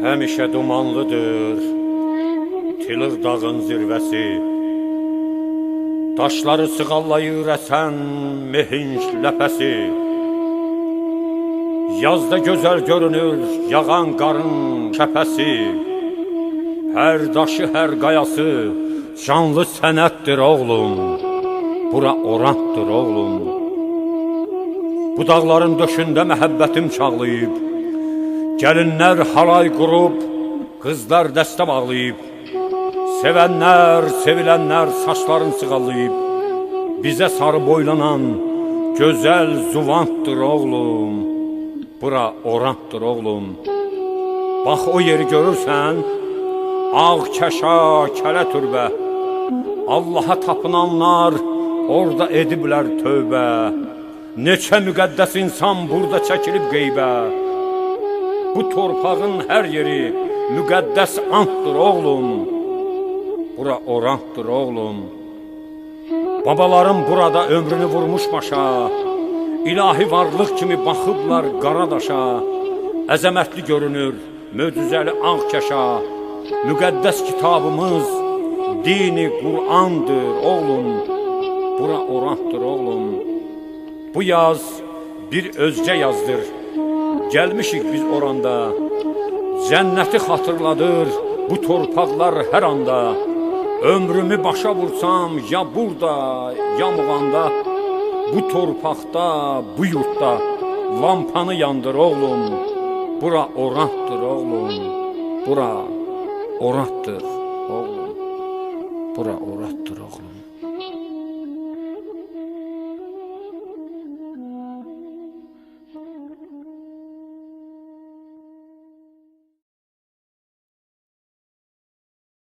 Həmişə dumanlıdır Tilır dağın zirvəsi, daşları sığallayır əsən mehinc ləpəsi. Yazda gözəl görünür yağan qarın kəpəsi. Hər daşı, hər qayası canlı sənətdir oğlum. Bura Orantdır oğlum. Bu dağların döşündə məhəbbətim çağlayıb, gəlinlər halay qurub, qızlar dəstə bağlayıb, sevənlər, sevilənlər saçlarını sığallayıb, bizə sarı boylanan gözəl zuvantdır oğlum. Bura Orantdır oğlum. Bax o yeri görürsən, ağ kəşa, kələ türbə, Allaha tapınanlar orada ediblər tövbə. Neçə müqəddəs insan burada çəkilib qeybə. Bu torpağın hər yeri müqəddəs antdır oğlum. Bura Orantdır oğlum. Babalarım burada ömrünü vurmuş başa, İlahi varlıq kimi baxıblar qara daşa. Əzəmətli görünür möcüzəli ağ kəşa. Müqəddəs kitabımız dini Qur'andır oğlum. Bura Orantdır oğlum. Bu yaz bir özgə yazdır. Gəlmişik biz oranda. Cənnəti xatırladır bu torpaqlar hər anda. Ömrümü başa vursam ya burada, ya Muğanda, bu torpaqda, bu yurtda lampanı yandır oğlum. Bura Orantdır oğlum. Bura Orantdır oğlum. Bura Orantdır.